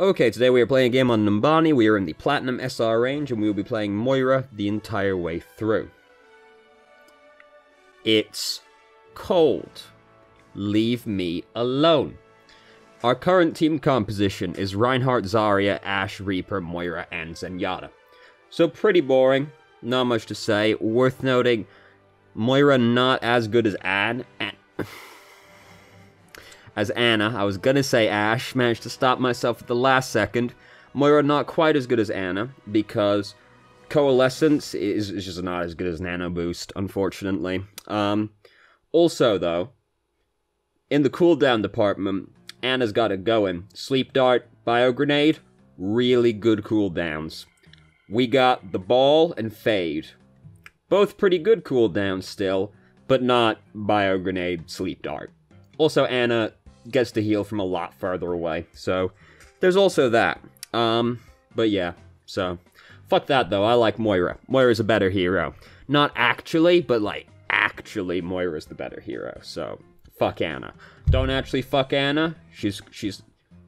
Okay, today we are playing a game on Numbani. We are in the Platinum SR range, and we will be playing Moira the entire way through. It's cold. Leave me alone. Our current team composition is Reinhardt, Zarya, Ashe, Reaper, Moira, and Zenyatta. So pretty boring, not much to say. Worth noting, Moira not as good as Anna. I was gonna say Ashe, managed to stop myself at the last second. Moira not quite as good as Anna, because Coalescence is just not as good as Nano Boost, unfortunately. Also, though, in the cooldown department, Anna's got it going. Sleep Dart, Bio Grenade, really good cooldowns. We got the Ball and Fade. Both pretty good cooldowns still, but not Bio Grenade, Sleep Dart. Also, Anna gets to heal from a lot farther away, so there's also that. But yeah, so fuck that though, I like Moira. Moira's a better hero. Not actually, but like, actually Moira's the better hero, so fuck Anna. Don't actually fuck Anna, she's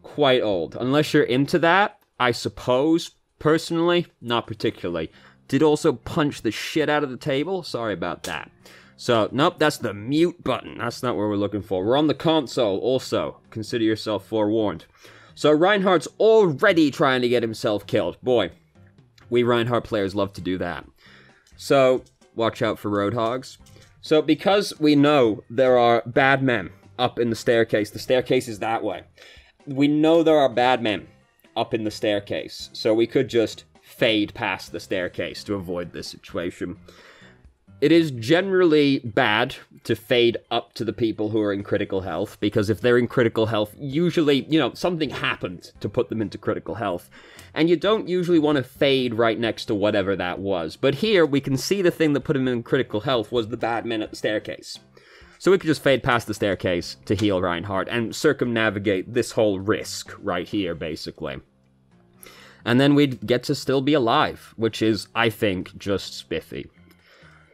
quite old. Unless you're into that, I suppose, personally, not particularly. Did also punch the shit out of the table, sorry about that. So, nope, that's the mute button. That's not what we're looking for. We're on the console, also. Consider yourself forewarned. So, Reinhardt's already trying to get himself killed. Boy, we Reinhardt players love to do that. So, watch out for Roadhogs. So, because we know there are bad men up in the staircase is that way. We know there are bad men up in the staircase. So, we could just fade past the staircase to avoid this situation. It is generally bad to fade up to the people who are in critical health, because if they're in critical health, usually, something happened to put them into critical health. And you don't usually want to fade right next to whatever that was. But here, we can see the thing that put him in critical health was the bad men at the staircase. So we could just fade past the staircase to heal Reinhardt and circumnavigate this whole risk right here, basically. And then we'd get to still be alive, which is, I think, just spiffy.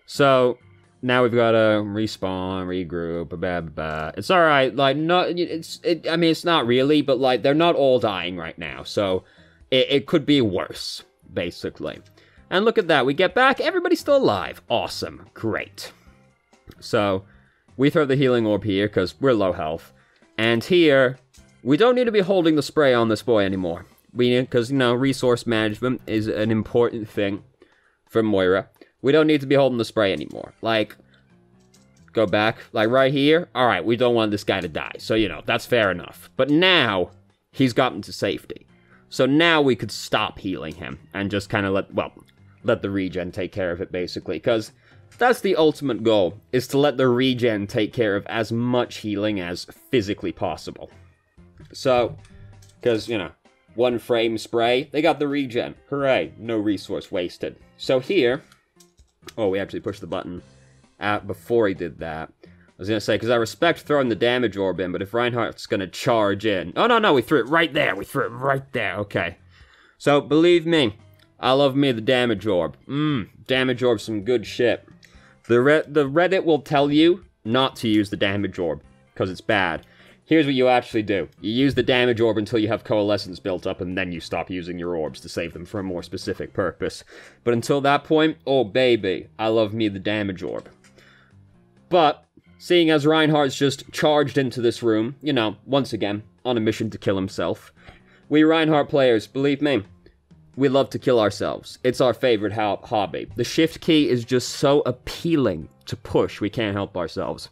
So, now we've got to respawn, regroup, blah, blah, blah. It's alright, like, it's not really, but, like, they're not all dying right now, so it could be worse, basically. And look at that, we get back, everybody's still alive. Awesome, great. So, we throw the healing orb here, because we're low health. And here, we don't need to be holding the spray on this boy anymore. Because, resource management is an important thing for Moira. We don't need to be holding the spray anymore. Like, go back. Like, right here. Alright, we don't want this guy to die. So, that's fair enough. But now, he's gotten to safety. So now we could stop healing him. And just kind of let the regen take care of it, basically. Because that's the ultimate goal. Is to let the regen take care of as much healing as physically possible. So, because, one frame spray. They got the regen. Hooray. No resource wasted. So here... Oh, we actually pushed the button before he did that. I was going to say, because I respect throwing the damage orb in, but if Reinhardt's going to charge in... Oh, no, we threw it right there. We threw it right there. Okay. So, believe me, I love me the damage orb. Damage orb's some good shit. The Reddit will tell you not to use the damage orb, because it's bad. Here's what you actually do. You use the damage orb until you have coalescence built up, and then you stop using your orbs to save them for a more specific purpose. But until that point, oh baby, I love me the damage orb. But, seeing as Reinhardt's just charged into this room, once again, on a mission to kill himself, we Reinhardt players, believe me, we love to kill ourselves. It's our favorite hobby. The shift key is just so appealing to push, we can't help ourselves.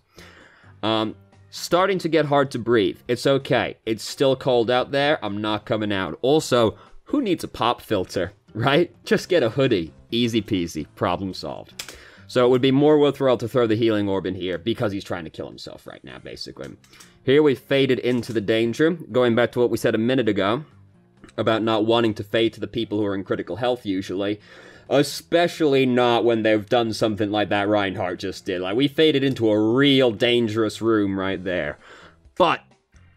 Starting to get hard to breathe. It's okay. It's still cold out there. I'm not coming out. Also, who needs a pop filter, right? Just get a hoodie. Easy peasy. Problem solved. So it would be more worthwhile to throw the healing orb in here because he's trying to kill himself right now, basically. Here we faded into the danger. Going back to what we said a minute ago about not wanting to fade to the people who are in critical health usually. Especially not when they've done something like that Reinhardt just did. Like, we faded into a real dangerous room right there. But,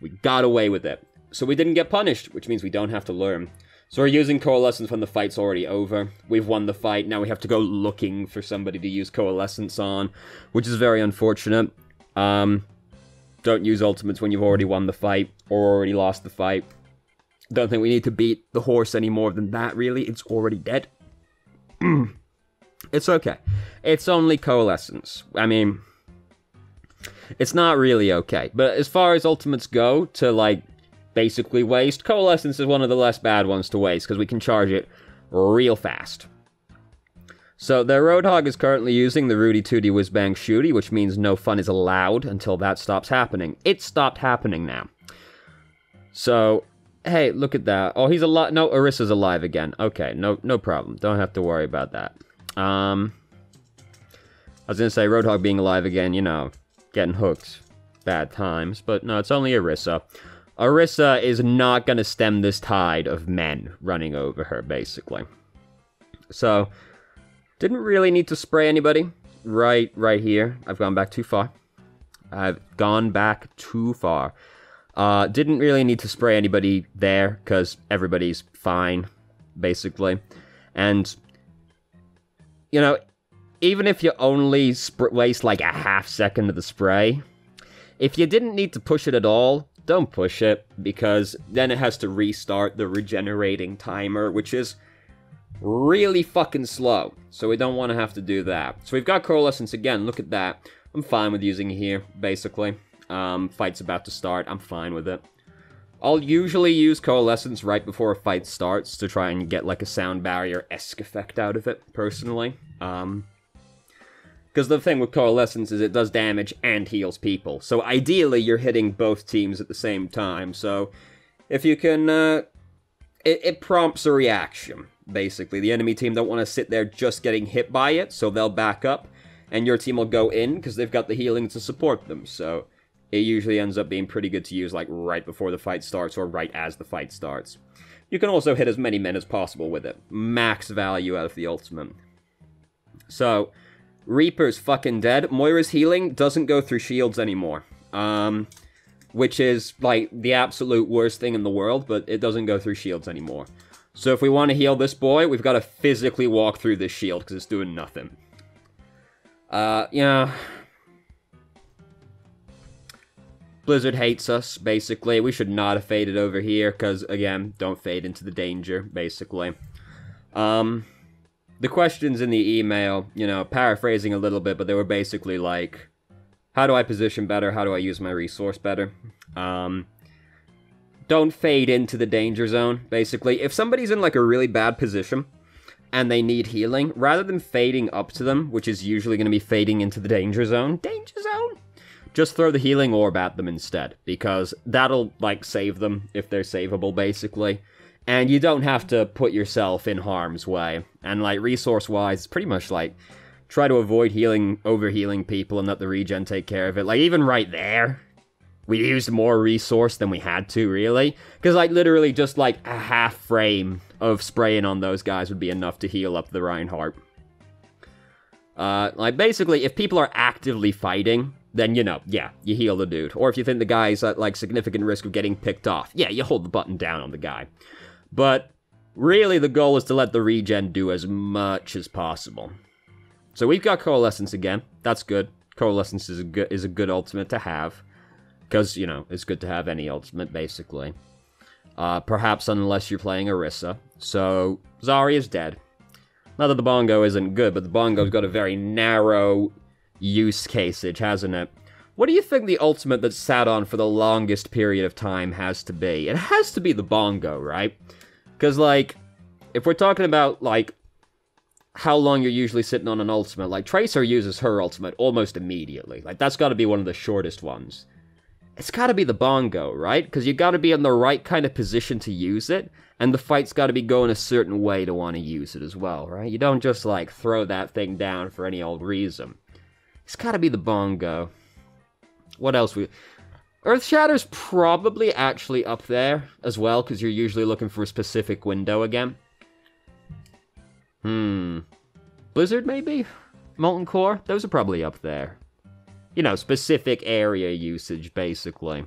we got away with it. So we didn't get punished, which means we don't have to learn. So we're using Coalescence when the fight's already over. We've won the fight, now we have to go looking for somebody to use Coalescence on, which is very unfortunate. Don't use ultimates when you've already won the fight, or already lost the fight. Don't think we need to beat the horse any more than that, really. It's already dead. It's okay. It's only Coalescence. I mean, it's not really okay. But as far as ultimates go to, like, basically waste, Coalescence is one of the less bad ones to waste, because we can charge it real fast. So, their Roadhog is currently using the Rudy Tooty Whiz Bang Shooty, which means no fun is allowed until that stops happening. It stopped happening now. So, hey, look at that. Oh, he's alive. No, Orissa's alive again. Okay, no problem. Don't have to worry about that. I was gonna say, Roadhog being alive again, you know, getting hooked. Bad times. But no, it's only Orissa. Orissa is not gonna stem this tide of men running over her, basically. So, didn't really need to spray anybody. Right here. I've gone back too far. Didn't really need to spray anybody there, because everybody's fine, basically. And, you know, even if you only waste like a half second of the spray, if you didn't need to push it at all, don't push it, because then it has to restart the regenerating timer, which is really fucking slow. So we don't want to have to do that. So we've got Coalescence again, look at that. I'm fine with using it here, basically. Fight's about to start, I'm fine with it. I'll usually use Coalescence right before a fight starts to try and get like a sound barrier-esque effect out of it, personally. Because the thing with Coalescence is it does damage and heals people. So ideally you're hitting both teams at the same time, so if you can, it prompts a reaction, basically. The enemy team don't want to sit there just getting hit by it, so they'll back up, and your team will go in because they've got the healing to support them, so it usually ends up being pretty good to use, like, right before the fight starts or right as the fight starts. You can also hit as many men as possible with it. Max value out of the ultimate. So, Reaper's fucking dead. Moira's healing doesn't go through shields anymore. Which is, like, the absolute worst thing in the world, but it doesn't go through shields anymore. So if we want to heal this boy, we've got to physically walk through this shield, because it's doing nothing. Yeah. Blizzard hates us, basically. We should not have faded over here, because, again, don't fade into the danger, basically. The questions in the email, you know, paraphrasing a little bit, but they were basically like, how do I position better? How do I use my resource better? Don't fade into the danger zone, basically. If somebody's in, like, a really bad position, and they need healing, rather than fading up to them, which is usually going to be fading into the danger zone, just throw the healing orb at them instead, because that'll, like, save them if they're savable, basically. And you don't have to put yourself in harm's way. And, like, resource-wise, pretty much, like, try to avoid overhealing people and let the regen take care of it. Like, even right there, we used more resource than we had to, really. Because, like, literally just, like, a half frame of spraying on those guys would be enough to heal up the Reinhardt. Like, basically, if people are actively fighting, then, you know, yeah, you heal the dude. Or if you think the guy's at, like, significant risk of getting picked off, yeah, you hold the button down on the guy. But, really, the goal is to let the regen do as much as possible. So we've got Coalescence again. That's good. Coalescence is a good ultimate to have. Because, you know, it's good to have any ultimate, basically. Perhaps unless you're playing Orisa. So, Zarya's dead. Not that the bongo isn't good, but the bongo's got a very narrow use caseage, hasn't it? What do you think the ultimate that's sat on for the longest period of time has to be? It has to be the bongo, right? Because, like, if we're talking about, like, how long you're usually sitting on an ultimate, like, Tracer uses her ultimate almost immediately. Like, that's got to be one of the shortest ones. It's got to be the bongo, right? Because you got to be in the right kind of position to use it, and the fight's got to be going a certain way to want to use it as well, right? You don't just, like, throw that thing down for any old reason. It's got to be the bongo. What else Earthshatter's probably actually up there as well, because you're usually looking for a specific window again. Blizzard, maybe? Molten Core? Those are probably up there. You know, specific area usage, basically.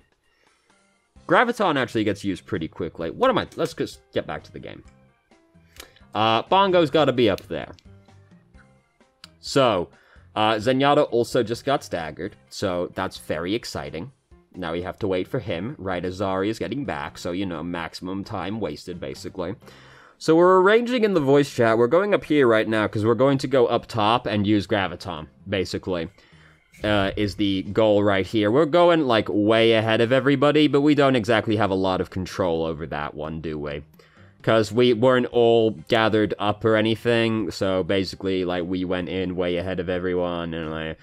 Graviton actually gets used pretty quickly. Let's just get back to the game. Bongo's gotta be up there. So, Zenyatta also just got staggered, so that's very exciting. Now we have to wait for him, right as Zarya's getting back, so, you know, maximum time wasted, basically. So we're arranging in the voice chat. We're going up here right now, because we're going to go up top and use Graviton, basically. Is the goal right here. We're going, like, way ahead of everybody, but we don't exactly have a lot of control over that one, do we? Because we weren't all gathered up or anything, so basically, like, we went in way ahead of everyone, and like,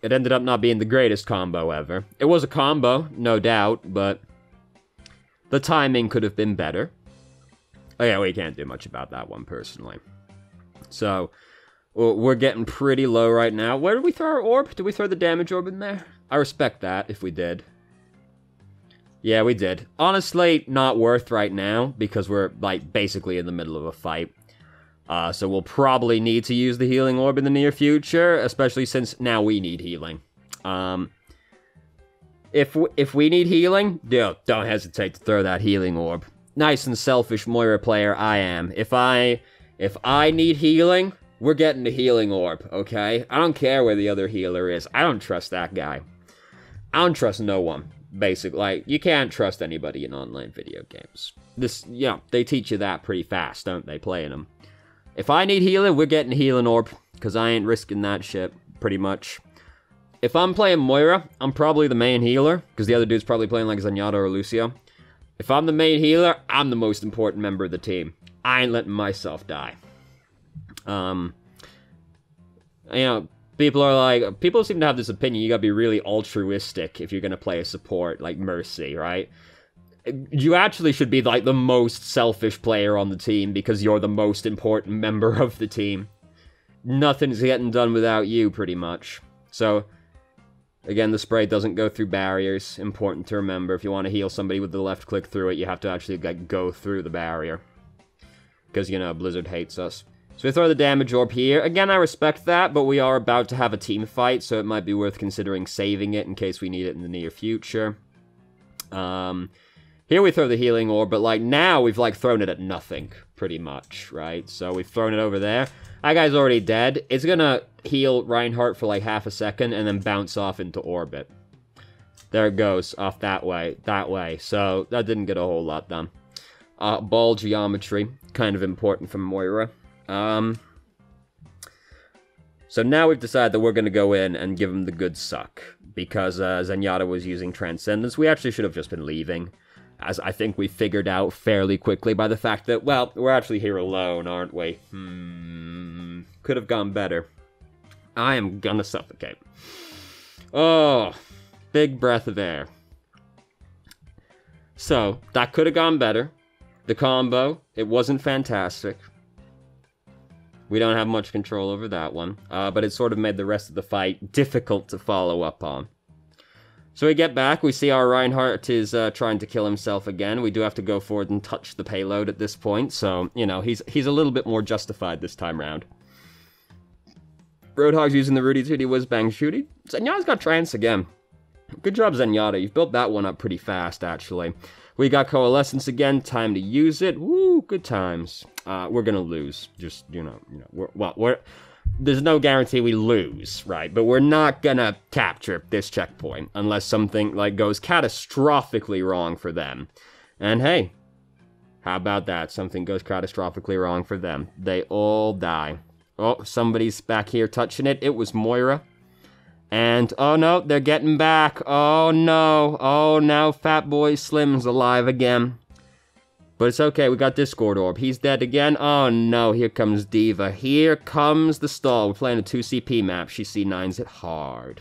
It ended up not being the greatest combo ever. It was a combo, no doubt, but the timing could have been better. Oh yeah, we can't do much about that one, personally. So, we're getting pretty low right now. Where did we throw our orb? Did we throw the damage orb in there? I respect that, if we did. Yeah, we did. Honestly, not worth right now, because we're, like, basically in the middle of a fight. So we'll probably need to use the healing orb in the near future, especially since now we need healing. If we need healing, don't hesitate to throw that healing orb. Nice and selfish Moira player I am. If I need healing, we're getting the healing orb, okay? I don't care where the other healer is. I don't trust that guy. I don't trust no one. Basically, like, you can't trust anybody in online video games. They teach you that pretty fast, don't they, playing them? If I need healing, we're getting healing orb, because I ain't risking that shit, pretty much. If I'm playing Moira, I'm probably the main healer, because the other dude's probably playing like Zenyatta or Lucio. If I'm the main healer, I'm the most important member of the team. I ain't letting myself die. You know, people seem to have this opinion, you gotta be really altruistic if you're gonna play a support, like Mercy, right? You actually should be, like, the most selfish player on the team, because you're the most important member of the team. Nothing's getting done without you, pretty much. So, again, the spray doesn't go through barriers. Important to remember, if you want to heal somebody with the left click through it, you have to actually, like, go through the barrier. Because, you know, Blizzard hates us. So we throw the damage orb here. Again, I respect that, but we are about to have a team fight, so it might be worth considering saving it in case we need it in the near future. Here we throw the healing orb, but, like, now we've, like, thrown it at nothing, pretty much, right? So we've thrown it over there. That guy's already dead. It's gonna heal Reinhardt for, like, half a second and then bounce off into orbit. There it goes, off that way. So that didn't get a whole lot done. Ball geometry, kind of important for Moira. So now we've decided that we're going to go in and give him the good suck, because Zenyatta was using Transcendence. We actually should have just been leaving, as I think we figured out fairly quickly by the fact that, well, we're actually here alone, aren't we? Could have gone better. I am gonna suffocate. Oh, big breath of air. So, that could have gone better. The combo, it wasn't fantastic. We don't have much control over that one, but it sort of made the rest of the fight difficult to follow up on. So we get back, we see our Reinhardt is trying to kill himself again. We do have to go forward and touch the payload at this point, so, you know, he's a little bit more justified this time round. Roadhog's using the Rudy Tooty Whiz Bang Shooty. Zenyatta's got Trance again. Good job, Zenyatta. You've built that one up pretty fast, actually. We got Coalescence again, time to use it. Woo, good times. We're gonna lose. Just, you know, there's no guarantee we lose, right? But we're not gonna capture this checkpoint unless something, like, goes catastrophically wrong for them. And hey, how about that? Something goes catastrophically wrong for them. They all die. Oh, somebody's back here touching it. It was Moira. And, oh no, they're getting back. Oh no. Oh, now Fat Boy Slim's alive again. But it's okay, we got Discord Orb. He's dead again. Oh no, here comes Diva. Here comes the stall. We're playing a 2CP map. She C9s it hard.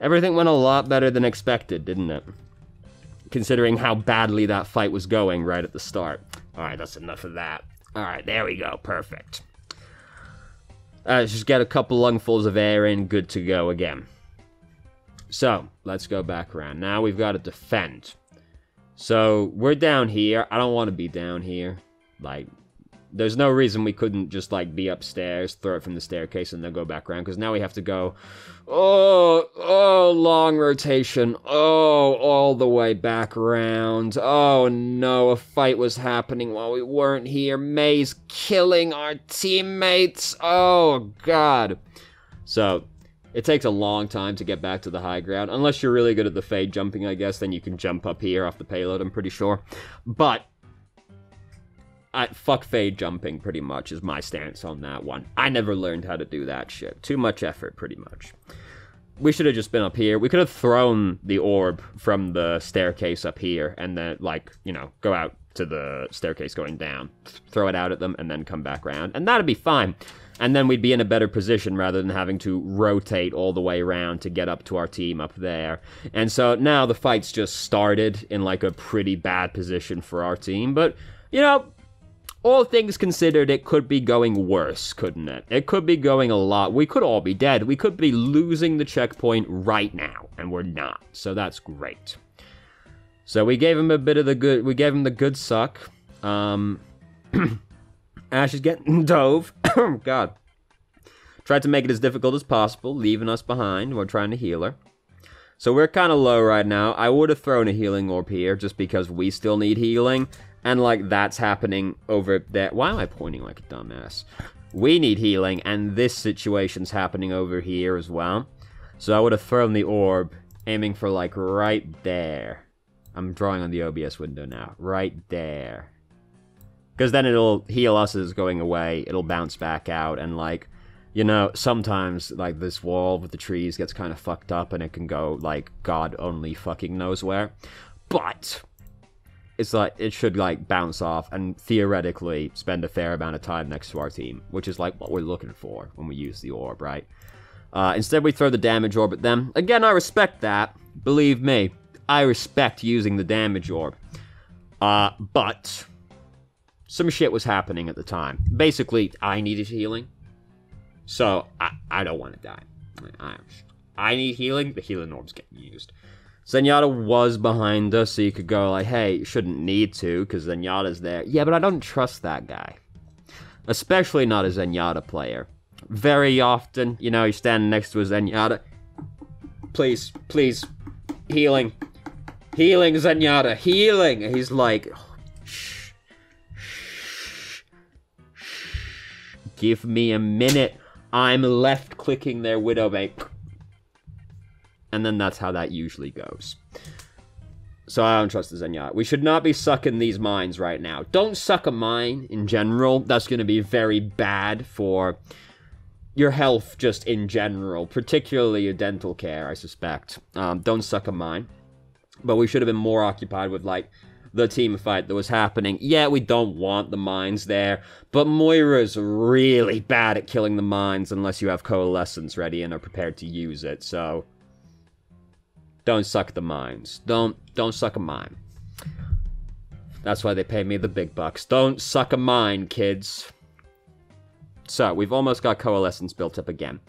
Everything went a lot better than expected, didn't it? Considering how badly that fight was going right at the start. Alright, that's enough of that. Alright, there we go. Perfect. Let's just get a couple lungfuls of air in. Good to go again. So, let's go back around. Now we've got to defend. So, we're down here. I don't want to be down here. Like, there's no reason we couldn't just, like, be upstairs, throw it from the staircase, and then go back around. Because now we have to go, oh, long rotation. Oh, all the way back around. Oh, no, a fight was happening while we weren't here. May's killing our teammates. Oh, God. So, It takes a long time to get back to the high ground. Unless you're really good at the fade jumping, I guess, then you can jump up here off the payload, I'm pretty sure. But fuck fade jumping, pretty much, is my stance on that one. I never learned how to do that shit. Too much effort, pretty much. We should have just been up here. We could have thrown the orb from the staircase up here, and then, like, you know, go out to the staircase going down, throw it out at them, and then come back around. And that'd be fine. And then we'd be in a better position rather than having to rotate all the way around to get up to our team up there. And so now the fight's just started in, like, a pretty bad position for our team. But, you know, all things considered, it could be going worse, couldn't it? It could be going a lot. We could all be dead. We could be losing the checkpoint right now, and we're not. So that's great. So we gave him a bit of the good. We gave him the good suck. Ash is getting dove. Oh God. Tried to make it as difficult as possible, leaving us behind. We're trying to heal her. So we're kind of low right now. I would have thrown a healing orb here just because we still need healing. And, like, that's happening over there. Why am I pointing like a dumbass? We need healing, and this situation's happening over here as well. So I would have thrown the orb, aiming for, like, right there. I'm drawing on the OBS window now. Right there. Because then it'll heal us as it's going away. It'll bounce back out, and, like, you know, sometimes, like, this wall with the trees gets kind of fucked up, and it can go, like, God only fucking knows where. But it's like, it should, like, bounce off and theoretically spend a fair amount of time next to our team, which is, like, what we're looking for when we use the orb, right? Instead, we throw the damage orb at them. Again, I respect that. Believe me, I respect using the damage orb. But some shit was happening at the time. Basically, I needed healing. So, I don't want to die. I need healing. The healing orb's getting used. Zenyatta was behind us, so you could go like, hey, you shouldn't need to, because Zenyatta's there. Yeah, but I don't trust that guy. Especially not a Zenyatta player. Very often, you know, you're standing next to a Zenyatta. Please, please, healing. Healing, Zenyatta, healing! And he's like, shh, shh, shh. Give me a minute. I'm left-clicking their Widowmate. And then that's how that usually goes. So I don't trust the Zenyatta. We should not be sucking these mines right now. Don't suck a mine in general. That's going to be very bad for your health just in general. Particularly your dental care, I suspect. Don't suck a mine. But we should have been more occupied with, like, the team fight that was happening. Yeah, we don't want the mines there. But Moira's really bad at killing the mines unless you have coalescence ready and are prepared to use it. So don't suck the mines. Don't suck a mine. That's why they pay me the big bucks. Don't suck a mine, kids. So, we've almost got coalescence built up again.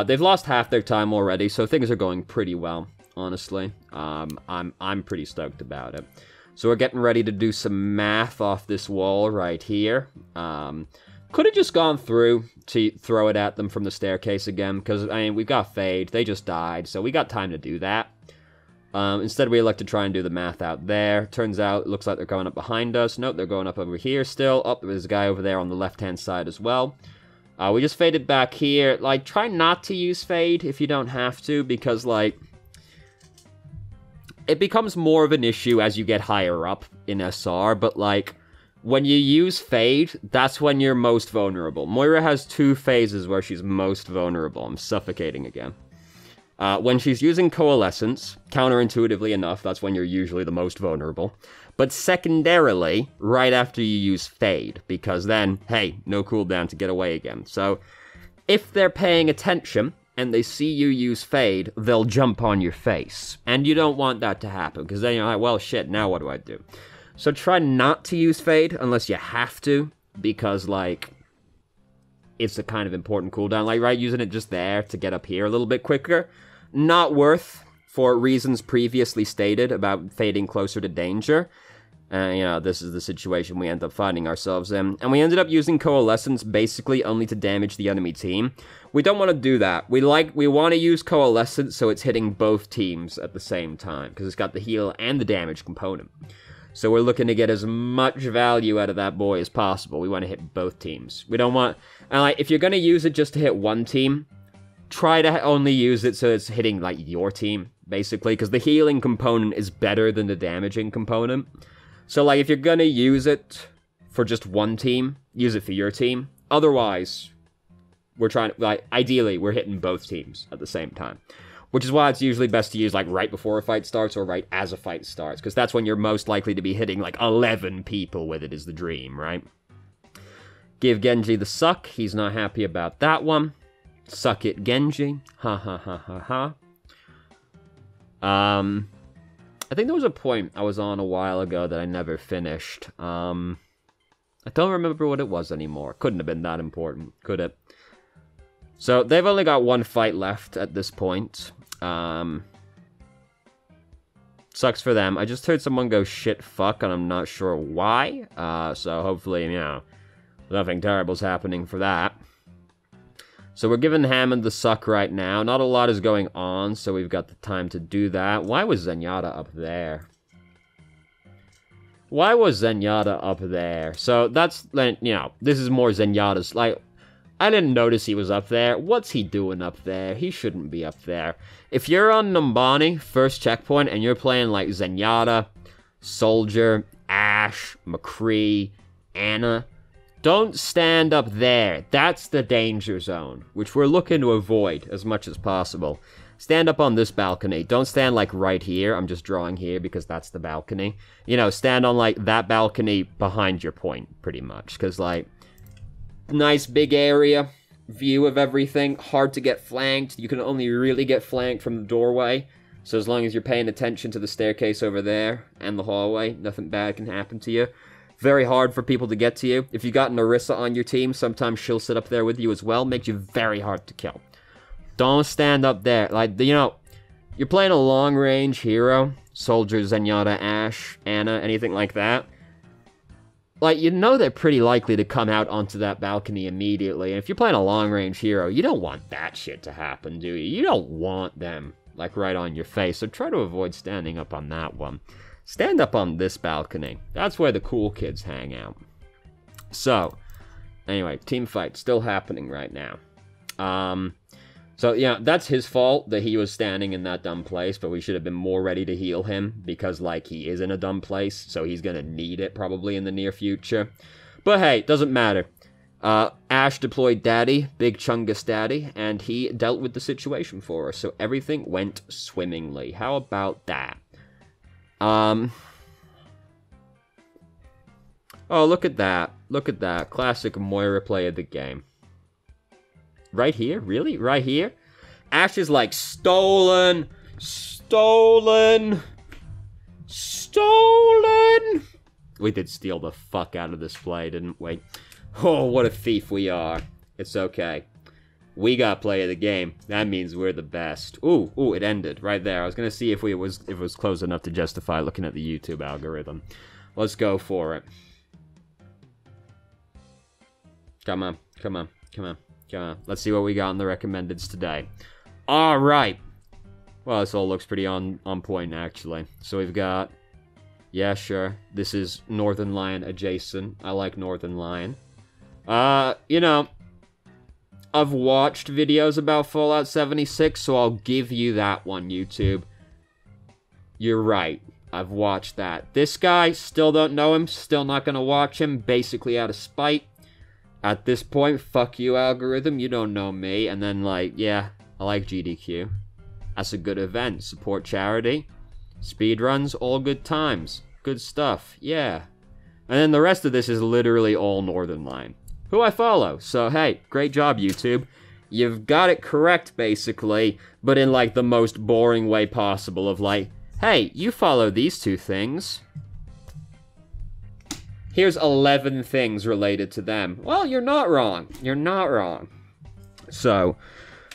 They've lost half their time already, so things are going pretty well, honestly. I'm pretty stoked about it. So we're getting ready to do some math off this wall right here. Could have just gone through to throw it at them from the staircase again, because, I mean, we got Fade. They just died, so we got time to do that. Instead, we elect to try and do the math out there. Turns out, it looks like they're going up behind us. Nope, they're going up over here still. Oh, there's a guy over there on the left-hand side as well. We just faded back here. Like, try not to use Fade if you don't have to, because, like, it becomes more of an issue as you get higher up in SR, but, like, when you use Fade, that's when you're most vulnerable. Moira has 2 phases where she's most vulnerable. I'm suffocating again. When she's using Coalescence, counterintuitively enough, that's when you're usually the most vulnerable. But secondarily, right after you use Fade, because then, hey, no cooldown to get away again. So, if they're paying attention, and they see you use Fade, they'll jump on your face. And you don't want that to happen, because then you're like, well, shit, now what do I do? So try not to use Fade, unless you have to, because, like, it's a kind of important cooldown. Like, right, using it just there to get up here a little bit quicker. Not worth, for reasons previously stated about fading closer to danger. You know, this is the situation we end up finding ourselves in. And we ended up using Coalescence basically only to damage the enemy team. We don't want to do that. We want to use Coalescence so it's hitting both teams at the same time, because it's got the heal and the damage component. So we're looking to get as much value out of that boy as possible. We want to hit both teams. We don't want... And, like, if you're going to use it just to hit one team, try to only use it so it's hitting, like, your team, basically, because the healing component is better than the damaging component. So, like, if you're gonna use it for just one team, use it for your team. Otherwise, we're trying to, like, ideally, we're hitting both teams at the same time. Which is why it's usually best to use, like, right before a fight starts or right as a fight starts, because that's when you're most likely to be hitting, like, 11 people with it is the dream, right? Give Genji the suck. He's not happy about that one. Suck it, Genji. Ha ha ha ha ha. I think there was a point I was on a while ago that I never finished. I don't remember what it was anymore. Couldn't have been that important, could it? So, they've only got one fight left at this point. Sucks for them. I just heard someone go shit fuck, and I'm not sure why. So hopefully, you know, nothing terrible's happening for that. So we're giving Hammond the suck right now. Not a lot is going on, so we've got the time to do that. Why was Zenyatta up there? Why was Zenyatta up there? So that's, you know, this is more Zenyatta's, like, I didn't notice he was up there. What's he doing up there? He shouldn't be up there. If you're on Numbani, first checkpoint, and you're playing, like, Zenyatta, Soldier, Ashe, McCree, Ana, don't stand up there. That's the danger zone, which we're looking to avoid as much as possible. Stand up on this balcony. Don't stand, like, right here. I'm just drawing here because that's the balcony. You know, stand on, like, that balcony behind your point, pretty much. Because, like, nice big area, view of everything, hard to get flanked. You can only really get flanked from the doorway. So as long as you're paying attention to the staircase over there and the hallway, nothing bad can happen to you. Very hard for people to get to you. If you got Narissa on your team, sometimes she'll sit up there with you as well. Makes you very hard to kill. Don't stand up there. Like, you know, you're playing a long-range hero. Soldier, Zenyatta, Ashe, Ana, anything like that. Like, you know they're pretty likely to come out onto that balcony immediately. And if you're playing a long-range hero, you don't want that shit to happen, do you? You don't want them, like, right on your face. So try to avoid standing up on that one. Stand up on this balcony. That's where the cool kids hang out. So, anyway, team fight still happening right now. So, yeah, that's his fault that he was standing in that dumb place, but we should have been more ready to heal him because, like, he is in a dumb place, so he's gonna need it probably in the near future. But hey, doesn't matter. Ashe deployed Daddy, Big Chungus Daddy, and he dealt with the situation for us, so everything went swimmingly. How about that? Oh, look at that. Look at that. Classic Moira play of the game. Right here? Really? Right here? Ashe is like, stolen! Stolen! Stolen! We did steal the fuck out of this play, didn't we? Oh, what a thief we are. It's okay. We got play of the game. That means we're the best. Ooh, ooh, it ended right there. I was gonna see if it was close enough to justify looking at the YouTube algorithm. Let's go for it. Come on, come on, come on, come on. Let's see what we got in the recommendeds today. All right. Well, this all looks pretty on point actually. So we've got, yeah, sure. This is Northern Lion adjacent. I like Northern Lion. You know, I've watched videos about Fallout 76, so I'll give you that one, YouTube. You're right. I've watched that. This guy, still don't know him, still not gonna watch him, basically out of spite. At this point, fuck you, algorithm, you don't know me. And then, like, yeah, I like GDQ. That's a good event. Support charity. Speedruns, all good times. Good stuff, yeah. And then the rest of this is literally all Northern Line, who I follow. So, hey, great job, YouTube. You've got it correct, basically, but in, like, the most boring way possible of, like, hey, you follow these two things. Here's 11 things related to them. Well, you're not wrong. You're not wrong. So,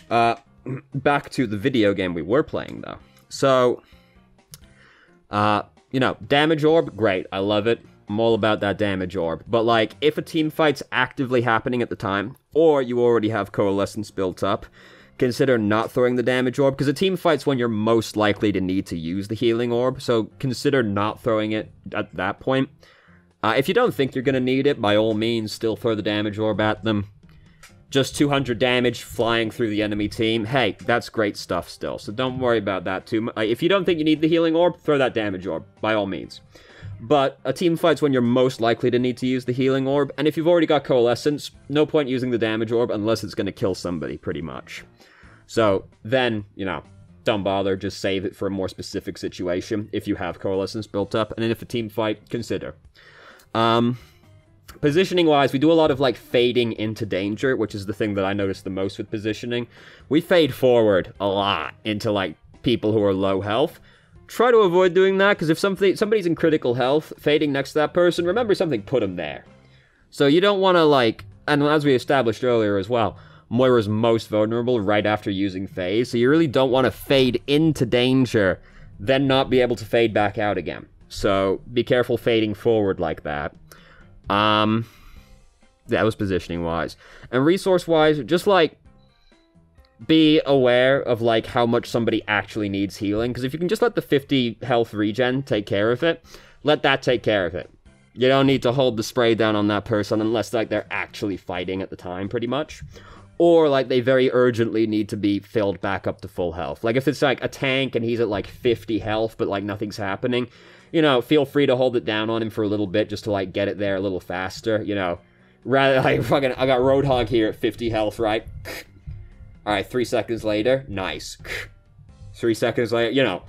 back to the video game we were playing, though. So, you know, damage orb, great. I love it. I'm all about that damage orb. But, like, if a team fight's actively happening at the time, or you already have coalescence built up, consider not throwing the damage orb, because a team fight's when you're most likely to need to use the healing orb, so consider not throwing it at that point. If you don't think you're going to need it, by all means, still throw the damage orb at them. just 200 damage flying through the enemy team, hey, that's great stuff still. So don't worry about that too much. If you don't think you need the healing orb, throw that damage orb, by all means. But a team fight's when you're most likely to need to use the healing orb, and if you've already got Coalescence, no point using the damage orb unless it's going to kill somebody, pretty much. So then, you know, don't bother, just save it for a more specific situation if you have Coalescence built up, and then if a team fight, consider. Positioning-wise, we do a lot of, like, fading into danger, which is the thing that I noticed the most with positioning. We fade forward a lot into, like, people who are low health. Try to avoid doing that, because if somebody's in critical health, fading next to that person, remember something put them there. So you don't want to, like, and as we established earlier as well, Moira's most vulnerable right after using phase, so you really don't want to fade into danger, then not be able to fade back out again. So be careful fading forward like that. That was positioning-wise. And resource-wise, just, like, be aware of, like, how much somebody actually needs healing, because if you can just let the 50 health regen take care of it, let that take care of it. You don't need to hold the spray down on that person unless, like, they're actually fighting at the time, pretty much. Or, like, they very urgently need to be filled back up to full health. Like, if it's, like, a tank and he's at, like, 50 health, but, like, nothing's happening, you know, feel free to hold it down on him for a little bit just to, like, get it there a little faster, you know. Rather, like, fucking, I got Roadhog here at 50 health, right? Alright, 3 seconds later, nice. 3 seconds later, you know,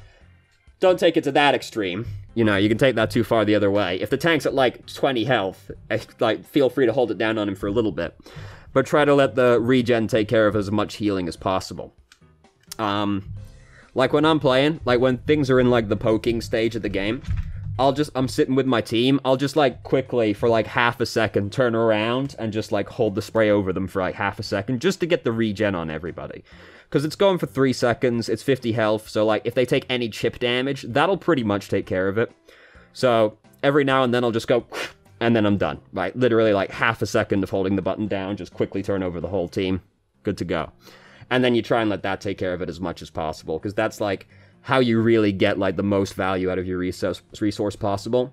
don't take it to that extreme. You know, you can take that too far the other way. If the tank's at, like, 20 health, like, feel free to hold it down on him for a little bit. But try to let the regen take care of as much healing as possible. Like, when I'm playing, like, when things are in, like, the poking stage of the game, I'm sitting with my team, I'll just, like, quickly, for, like, half a second, turn around and just, like, hold the spray over them for, like, half a second, just to get the regen on everybody. Because it's going for 3 seconds, it's 50 health, so, like, if they take any chip damage, that'll pretty much take care of it. So, every now and then I'll just go, and then I'm done. Right, literally, like, half a second of holding the button down, just quickly turn over the whole team. Good to go. And then you try and let that take care of it as much as possible, because that's, like, how you really get, like, the most value out of your resource possible.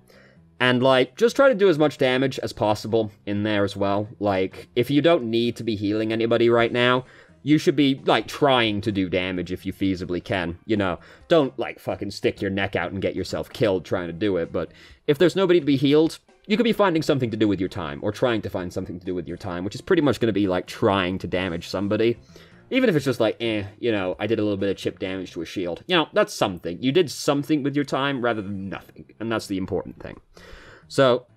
And, like, just try to do as much damage as possible in there as well. Like, if you don't need to be healing anybody right now, you should be, like, trying to do damage if you feasibly can, you know. Don't, like, fucking stick your neck out and get yourself killed trying to do it, but if there's nobody to be healed, you could be finding something to do with your time, or trying to find something to do with your time, which is pretty much going to be, like, trying to damage somebody. Even if it's just like, you know, I did a little bit of chip damage to a shield. You know, that's something. You did something with your time rather than nothing. And that's the important thing. So,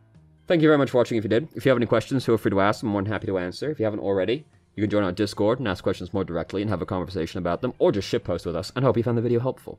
thank you very much for watching if you did. If you have any questions, feel free to ask. I'm more than happy to answer. If you haven't already, you can join our Discord and ask questions more directly and have a conversation about them. Or just shitpost with us. And hope you found the video helpful.